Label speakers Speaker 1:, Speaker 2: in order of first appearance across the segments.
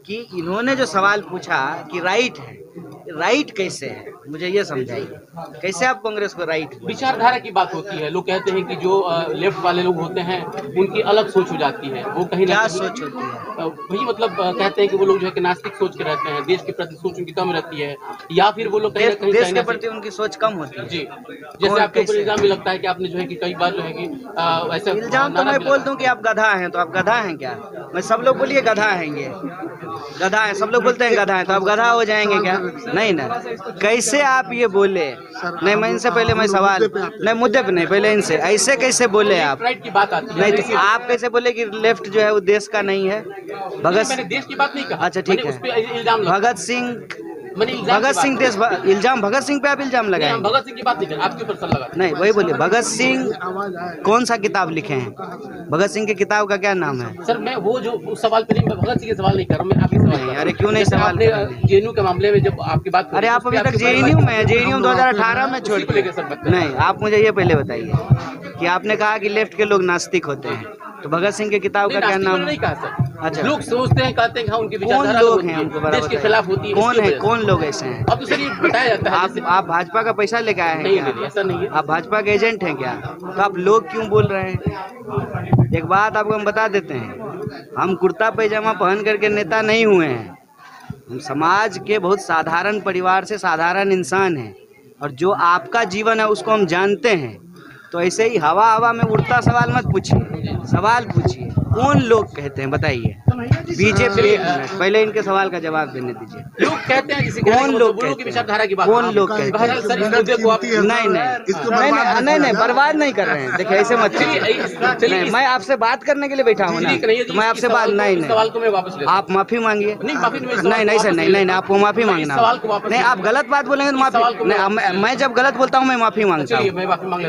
Speaker 1: कि इन्होंने जो सवाल पूछा कि राइट है, राइट कैसे है, मुझे ये समझाइए, कैसे आप कांग्रेस को राइट?
Speaker 2: विचारधारा की बात होती है। लोग कहते हैं कि जो लेफ्ट वाले लोग होते हैं उनकी अलग सोच हो जाती है, वो कहीं ना
Speaker 1: क्या
Speaker 2: कहीं
Speaker 1: सोच होती है?
Speaker 2: वही मतलब कहते हैं कि वो लोग जो है कि नास्तिक सोच के रहते हैं, देश के प्रति सोच उनकी कम रहती है, या फिर वो लोग कहीं ना कहीं
Speaker 1: देश के प्रति उनकी सोच कम होती है।
Speaker 2: जी, जैसे आपके ऊपर इल्जाम भी लगता है कि आपने जो है कि कई बार जो है कि ऐसा
Speaker 1: इल्जाम तो मैं बोल दूं कि आप गधा हैं, तो आप गधा हैं क्या? मैं सब लोग बोलिए गधा हैं, ये गधा है, सब लोग बोलते हैं गधा है, तो आप गधा हो जाएंगे क्या? नहीं ना। कैसे आप ये बोले? नहीं, मैं इनसे पहले मैं सवाल नहीं, मुद्दे पे नहीं, पहले इनसे ऐसे कैसे बोले आप?
Speaker 2: राइट की बात आती है।
Speaker 1: नहीं तो आप कैसे बोले कि लेफ्ट जो है वो देश का नहीं है?
Speaker 2: मैंने देश की बात नहीं कहा।
Speaker 1: अच्छा ठीक है।
Speaker 2: इल्जाम
Speaker 1: भगत सिंह देश इल्जाम भगत सिंह पे आप इल्जाम लगाए?
Speaker 2: भगत सिंह की बात नहीं कर, आपके ऊपर सर लगा।
Speaker 1: नहीं, वही बोलिए, भगत सिंह कौन सा किताब लिखे हैं? भगत सिंह की किताब का क्या नाम है?
Speaker 2: सर मैं वो जो उस सवाल पे नहीं, मैं भगत सिंह के सवाल नहीं कर रहा हूँ, मैं आपके सवाल कर रहा हूं।
Speaker 1: अरे क्यों नहीं सवाल?
Speaker 2: जेएनयू के मामले में जब आपकी बात,
Speaker 1: अरे आप अभी तक जेएनयू में, जेएनयू 2018 में छोड़ के नहीं, आप मुझे ये पहले बताइए कि आपने कहा कि लेफ्ट के लोग नास्तिक होते हैं, तो भगत सिंह की किताब का क्या नाम?
Speaker 2: नहीं कहा सर।
Speaker 1: अच्छा,
Speaker 2: लोग सोचते हैं, कहते हैं कि हाँ उनकी
Speaker 1: कौन
Speaker 2: विचारधारा
Speaker 1: लोग हैं हमको
Speaker 2: देश के खिलाफ होती है।
Speaker 1: कौन है, कौन लोग ऐसे हैं?
Speaker 2: अब तो सर ये बताया जाता है।
Speaker 1: आप भाजपा का पैसा लेके आए हैं
Speaker 2: नहीं,
Speaker 1: क्या?
Speaker 2: नहीं ऐसा नहीं है।
Speaker 1: आप भाजपा के एजेंट हैं क्या? तो आप लोग क्यों बोल रहे हैं? एक बात आपको हम बता देते हैं, हम कुर्ता पैजामा पहन करके नेता नहीं हुए हैं। हम समाज के बहुत साधारण परिवार से साधारण इंसान हैं, और जो आपका जीवन है उसको हम जानते हैं। तो ऐसे ही हवा हवा में उड़ता सवाल मत पूछिए, सवाल पूछिए। कौन लोग कहते हैं बताइए? बीजेपी। पहले इनके सवाल का जवाब देने दीजिए।
Speaker 2: लोग कहते हैं
Speaker 1: कौन लोग कहते हैं?
Speaker 2: विचारधारा की बात,
Speaker 1: कौन लोग कहते हैं?
Speaker 2: सर इस मुद्दे को आप
Speaker 1: नहीं, बर्बाद नहीं कर रहे हैं। देखिए ऐसे मत कीजिए, मैं आपसे बात करने के लिए बैठा हूँ ना, तो मैं आपसे बात नहीं,
Speaker 2: सवाल को मैं वापस ले,
Speaker 1: आप माफी मांगिए।
Speaker 2: नहीं
Speaker 1: सर, नहीं, आपको माफी मांगना नहीं, आप गलत बात बोलेंगे तो माफी। मैं जब गलत बोलता हूँ मैं माफी मांगता हूँ।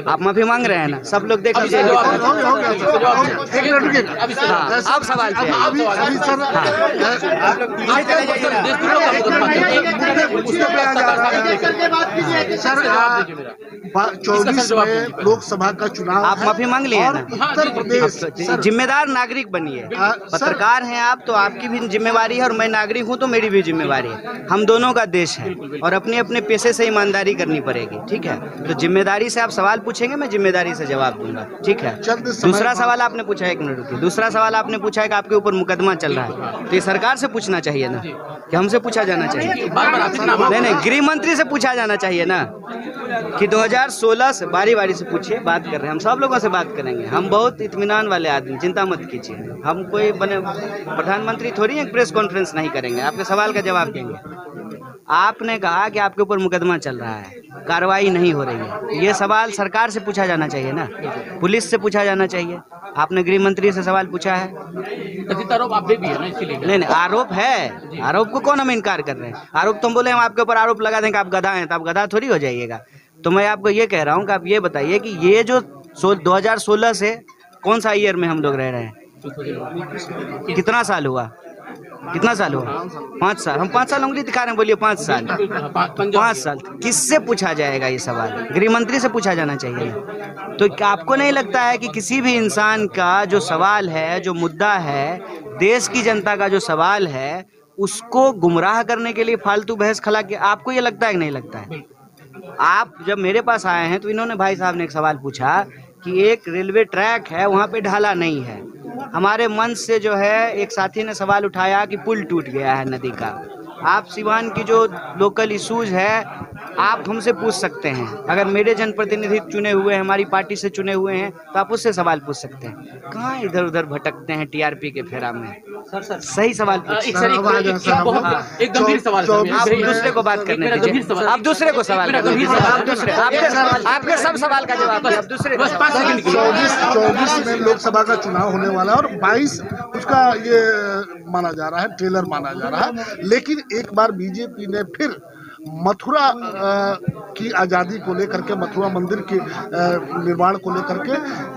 Speaker 1: आप माफी मांग रहे हैं ना, सब लोग देख लीजिए। अब सवाल
Speaker 3: सर 24 में लोकसभा का चुनाव,
Speaker 1: आप माफी मांग लिए ना?
Speaker 3: उत्तर प्रदेश
Speaker 1: जिम्मेदार नागरिक बनिए। पत्रकार हैं आप, तो आपकी भी जिम्मेवारी है, और मैं नागरिक हूं तो मेरी भी जिम्मेवारी है। हम दोनों का देश है, और अपने अपने पेशे से ईमानदारी करनी पड़ेगी, ठीक है? तो जिम्मेदारी से आप सवाल पूछेंगे, मैं जिम्मेदारी से जवाब दूंगा, ठीक है? दूसरा सवाल आपने पूछा, एक मिनट रुकिए, दूसरा सवाल आपने पूछा है कि आपके ऊपर मुकदमा चल रहा है, तो ये सरकार से पूछना चाहिए ना, कि हमसे पूछा जाना चाहिए? नहीं, गृह मंत्री से पूछा जाना चाहिए ना, कि 2016 से बारी बारी से पूछिए। बात कर रहे हैं, हम सब लोगों से बात करेंगे, हम बहुत इत्मीनान वाले आदमी, चिंता मत कीजिए। हम कोई बने प्रधानमंत्री थोड़ी हैं, प्रेस कॉन्फ्रेंस नहीं करेंगे, आपके सवाल का जवाब देंगे। आपने कहा कि आपके ऊपर मुकदमा चल रहा है, कार्रवाई नहीं हो रही है, ये सवाल सरकार से पूछा जाना चाहिए ना, पुलिस से पूछा जाना चाहिए। आपने गृह मंत्री से सवाल पूछा है?
Speaker 2: आरोप आप भी है ना, इसलिए
Speaker 1: नहीं, आरोप है, आरोप को कौन हम इनकार कर रहे हैं? आरोप तुम बोले हम आपके ऊपर आरोप लगा दें कि आप गधा हैं, तो आप गधा थोड़ी हो जाइएगा। तो मैं आपको ये कह रहा हूँ कि आप ये बताइए कि ये जो 2016 से कौन सा ईयर में हम लोग रह रहे हैं? कितना साल हुआ? कितना साल हुआ? 5 साल। हम 5 साल उंगली दिखा रहे हैं, बोलिए 5 साल। 5 साल किससे पूछा जाएगा ये सवाल? गृह मंत्री से पूछा जाना चाहिए। तो क्या आपको नहीं लगता है कि किसी भी इंसान का जो सवाल है, जो मुद्दा है, देश की जनता का जो सवाल है, उसको गुमराह करने के लिए फालतू बहस खला के, आपको ये लगता है कि नहीं लगता है? आप जब मेरे पास आए हैं तो इन्होंने, भाई साहब ने एक सवाल पूछा कि एक रेलवे ट्रैक है, वहाँ पे ढाला नहीं है। हमारे मंच से जो है एक साथी ने सवाल उठाया कि पुल टूट गया है नदी का। आप सिवान की जो लोकल इशूज है, आप हमसे पूछ सकते हैं। अगर मेरे जनप्रतिनिधि चुने हुए हैं, हमारी पार्टी से चुने हुए हैं, तो आप उससे सवाल पूछ सकते हैं। कहाँ इधर उधर भटकते हैं टीआरपी के फेरा में? सर सही सवाल
Speaker 2: एक गंभीर सवाल,
Speaker 1: आप दूसरे को बात करने दीजिए, आप दूसरे को सवाल, आपके सब सवाल का जवाब आप दूसरे।
Speaker 3: 24 में लोकसभा का चुनाव होने वाला है, और 22 उसका ये माना जा रहा है, ट्रेलर माना जा रहा है। लेकिन एक बार बीजेपी ने फिर मथुरा की आज़ादी को लेकर के, मथुरा मंदिर के निर्माण को लेकर के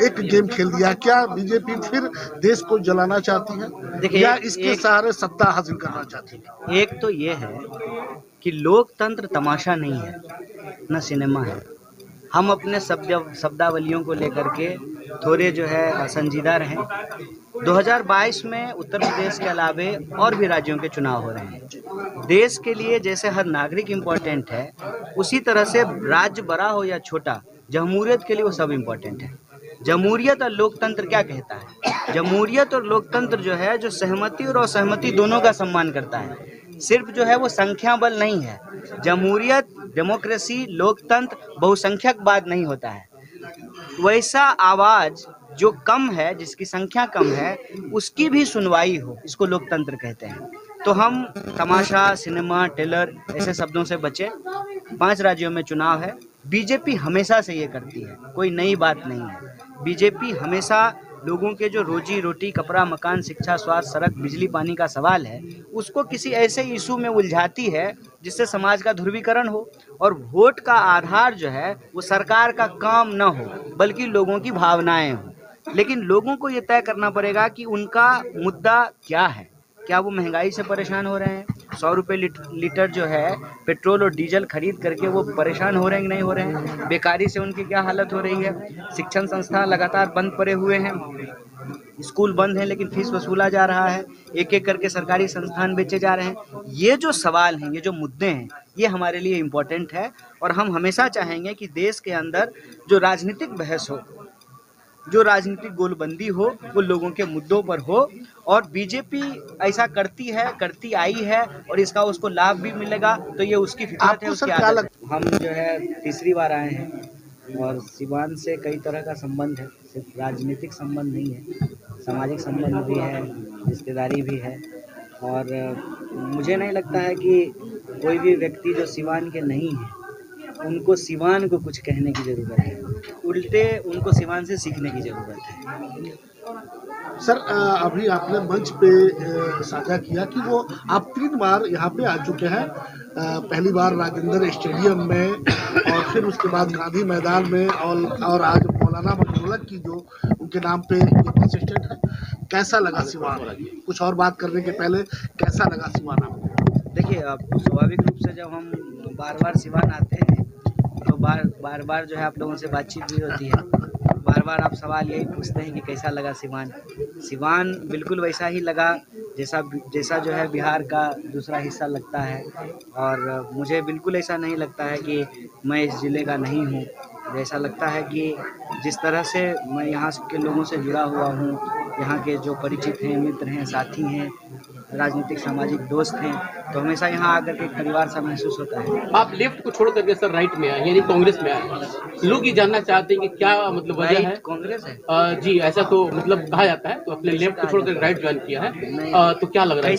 Speaker 3: एक गेम खेल दिया। क्या बीजेपी फिर देश को जलाना चाहती है, या इसके सहारे सत्ता हासिल करना चाहती है?
Speaker 1: एक तो ये है कि लोकतंत्र तमाशा नहीं है, न सिनेमा है। हम अपने शब्दावलियों को लेकर के थोड़े जो है संजीदा रहें, 2022 में उत्तर प्रदेश के अलावे और भी राज्यों के चुनाव हो रहे हैं। देश के लिए जैसे हर नागरिक इम्पोर्टेंट है, उसी तरह से राज्य बड़ा हो या छोटा, जमहूरियत के लिए वो सब इम्पोर्टेंट है। जमहूरियत और लोकतंत्र क्या कहता है? जमहूरियत और लोकतंत्र जो है, जो सहमति और असहमति दोनों का सम्मान करता है। सिर्फ जो है वो संख्या बल नहीं है। जमहूरियत, डेमोक्रेसी, लोकतंत्र बहुसंख्यकवाद नहीं होता है। वैसा आवाज जो कम है, जिसकी संख्या कम है, उसकी भी सुनवाई हो, इसको लोकतंत्र कहते हैं। तो हम तमाशा, सिनेमा, टेलर ऐसे शब्दों से बचे। 5 राज्यों में चुनाव है। बीजेपी हमेशा से ये करती है, कोई नई बात नहीं है। बीजेपी हमेशा लोगों के जो रोजी रोटी, कपड़ा, मकान, शिक्षा, स्वास्थ्य, सड़क, बिजली, पानी का सवाल है, उसको किसी ऐसे इशू में उलझाती है जिससे समाज का ध्रुवीकरण हो और वोट का आधार जो है वो सरकार का काम न हो, बल्कि लोगों की भावनाएं हो। लेकिन लोगों को ये तय करना पड़ेगा कि उनका मुद्दा क्या है। क्या वो महंगाई से परेशान हो रहे हैं? 100 रुपये लीटर जो है पेट्रोल और डीजल खरीद करके वो परेशान हो रहे हैं कि नहीं हो रहे हैं? बेकारी से उनकी क्या हालत हो रही है? शिक्षण संस्थान लगातार बंद पड़े हुए हैं, स्कूल बंद हैं लेकिन फीस वसूला जा रहा है, एक एक करके सरकारी संस्थान बेचे जा रहे हैं। ये जो सवाल हैं, ये जो मुद्दे हैं, ये हमारे लिए इम्पोर्टेंट है। और हम हमेशा चाहेंगे कि देश के अंदर जो राजनीतिक बहस हो, जो राजनीतिक गोलबंदी हो, वो लोगों के मुद्दों पर हो। और बीजेपी ऐसा करती है, करती आई है और इसका उसको लाभ भी मिलेगा, तो ये उसकी फितरत है, उसकी आदत है। हम जो है तीसरी बार आए हैं और सिवान से कई तरह का संबंध है। सिर्फ राजनीतिक संबंध नहीं है, सामाजिक संबंध भी है, रिश्तेदारी भी है। और मुझे नहीं लगता है कि कोई भी व्यक्ति जो सिवान के नहीं है, उनको सिवान को कुछ कहने की ज़रूरत है। उल्टे उनको सिवान से सीखने की ज़रूरत है।
Speaker 3: सर, अभी आपने मंच पे साझा किया कि वो आप 3 बार यहाँ पे आ चुके हैं। पहली बार राजेंद्र स्टेडियम में और फिर उसके बाद गांधी मैदान में और आज मौलाना मखदूम की जो उनके नाम पे ये बस स्टैंड है। कैसा लगा सिवान? कुछ और बात करने के पहले कैसा लगा सिवान आपको?
Speaker 1: देखिए, अब स्वाभाविक रूप से जब हम बार-बार सिवान आते हैं तो बार-बार जो है आप लोगों से बातचीत भी होती है। बार-बार आप सवाल यही पूछते हैं कि कैसा लगा सिवान। सिवान बिल्कुल वैसा ही लगा जैसा जो है बिहार का दूसरा हिस्सा लगता है। और मुझे बिल्कुल ऐसा नहीं लगता है कि मैं इस ज़िले का नहीं हूँ। ऐसा लगता है कि जिस तरह से मैं यहाँ के लोगों से जुड़ा हुआ हूँ, यहाँ के जो परिचित हैं, मित्र हैं, साथी हैं, राजनीतिक सामाजिक दोस्त हैं, तो हमेशा यहाँ आकर के एक परिवार सा महसूस होता है।
Speaker 2: आप लेफ्ट को छोड़ करके सर राइट में आए, यानी कांग्रेस में आए। लोग ये जानना चाहते हैं कि क्या मतलब वजह है?
Speaker 1: कांग्रेस है
Speaker 2: जी, ऐसा तो मतलब कहा जाता है। तो अपने लेफ्ट को छोड़कर राइट ज्वाइन किया है, तो क्या लग रहा है?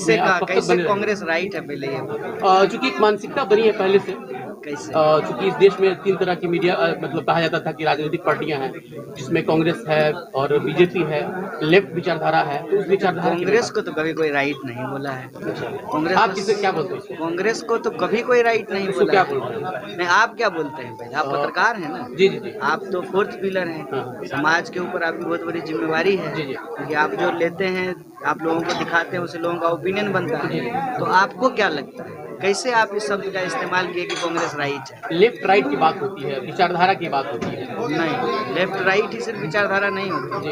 Speaker 1: कैसे कांग्रेस राइट है? पहले ये
Speaker 2: चूंकि एक मानसिकता बनी है पहले से।
Speaker 1: कैसे?
Speaker 2: चूंकि इस देश में 3 तरह की मीडिया मतलब कहा जाता था कि राजनीतिक पार्टियां हैं, जिसमें कांग्रेस है और बीजेपी है, लेफ्ट विचारधारा है। तो उस विचारधारा
Speaker 1: कांग्रेस को तो कभी कोई राइट नहीं बोला है। कांग्रेस
Speaker 2: आप किसे क्या बोलते हैं?
Speaker 1: कांग्रेस को तो कभी कोई राइट नहीं बोला
Speaker 2: क्या
Speaker 1: है।
Speaker 2: बोल रहे हैं?
Speaker 1: नहीं, आप क्या बोलते हैं? पहले आप पत्रकार हैं ना।
Speaker 2: जी जी जी।
Speaker 1: आप तो 4th पिलर हैं। समाज के ऊपर आपकी बहुत बड़ी जिम्मेवारी है।
Speaker 2: जी जी।
Speaker 1: क्योंकि आप जो लेते हैं, आप लोगों को दिखाते हैं, उससे लोगों का ओपिनियन बनता है। तो आपको क्या लगता है, कैसे आप इस शब्द का इस्तेमाल किए कि कांग्रेस राइट है?
Speaker 2: लेफ्ट राइट की बात होती है, विचारधारा की बात होती है।
Speaker 1: नहीं, लेफ्ट राइट ही सिर्फ विचारधारा नहीं होती।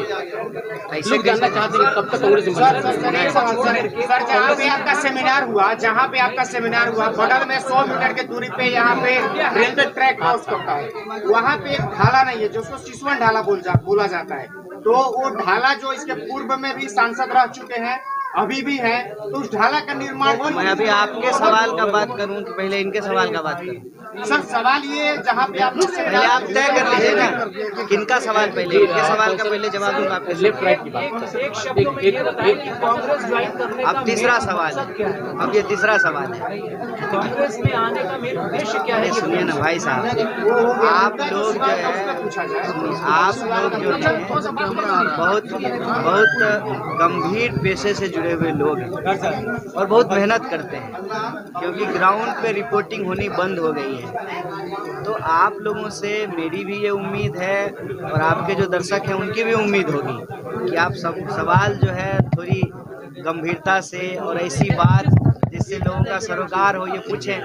Speaker 1: ऐसे
Speaker 2: लोग जानना चाहते हैं कब तक कांग्रेस में
Speaker 4: सर, जहाँ पे आपका सेमिनार हुआ बगल में 100 मीटर की दूरी पे यहाँ पे रेलवे ट्रैक क्रॉस करता है। वहाँ पे एक ढाला नहीं है, जिसको सिसवन ढाला बोला जाता है। तो वो ढाला जो इसके पूर्व में भी सांसद रह चुके हैं, अभी भी है, तो उस ढाला का निर्माण।
Speaker 1: मैं अभी आपके सवाल का बात करूं कि पहले इनके सवाल का बात करूं?
Speaker 4: सर, सवाल ये जहाँ पे आप
Speaker 1: पहले आप तय कर लीजिए ना किनका सवाल पहले, इनके सवाल का पहले जवाब दूंगा आपके।
Speaker 2: लेफ्ट राइट की बात।
Speaker 4: कांग्रेस ज्वाइन करने
Speaker 1: अब तीसरा सवाल है। अब ये तीसरा सवाल है,
Speaker 4: कांग्रेस में आने का मेन उद्देश्य क्या है?
Speaker 1: सुनिए ना भाई साहब, आप लोग जो है, आप लोग जो है बहुत गंभीर पेशे से जुड़े हुए लोग हैं और बहुत मेहनत करते हैं, क्योंकि ग्राउंड पे रिपोर्टिंग होनी बंद हो गई है। तो आप लोगों से मेरी भी ये उम्मीद है और आपके जो दर्शक हैं उनकी भी उम्मीद होगी कि आप सब सवाल जो है थोड़ी गंभीरता से और ऐसी बात जिससे लोगों का सरोकार हो ये पूछें।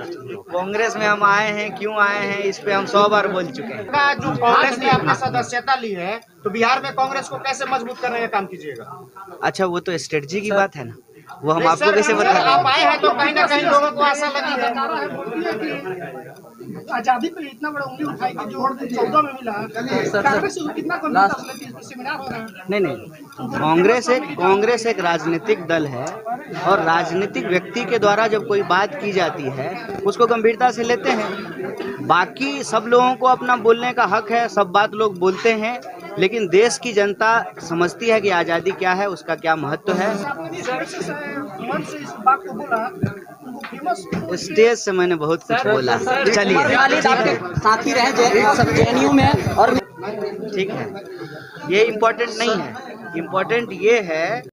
Speaker 1: कांग्रेस में हम आए हैं, क्यों आए हैं, इस पे हम 100 बार बोल चुके हैं।
Speaker 4: का जो कांग्रेस ने आपकी सदस्यता ली है, तो बिहार में कांग्रेस को कैसे मजबूत करने का काम कीजिएगा?
Speaker 1: अच्छा, वो तो स्ट्रेटजी की बात है ना, वो हम
Speaker 4: नहीं
Speaker 1: आपको
Speaker 4: सर,
Speaker 1: कैसे बता
Speaker 4: आप
Speaker 1: दें?
Speaker 4: आए हैं तो कहीं ना कहीं लोगों को आशा लगी है।
Speaker 5: आजादी पे इतना बड़ा उंगली उठाई कि जो 14 में मिला, कांग्रेस से कितना सेमिनार हो रहा है।
Speaker 1: नहीं, कांग्रेस एक राजनीतिक दल है और राजनीतिक व्यक्ति के द्वारा जब कोई बात की जाती है उसको गंभीरता से लेते हैं। बाकी सब लोगों को अपना बोलने का हक है, सब बात लोग बोलते हैं, लेकिन देश की जनता समझती है कि आज़ादी क्या है, उसका क्या महत्व है।
Speaker 5: मन से इस बात को बोला, उनको फेमस
Speaker 1: स्टेज से मैंने बहुत कुछ बोला। चलिए
Speaker 6: आपके साथी रहे जेएनयू में, और
Speaker 1: ठीक है, ये इम्पोर्टेंट नहीं है। इम्पोर्टेंट ये है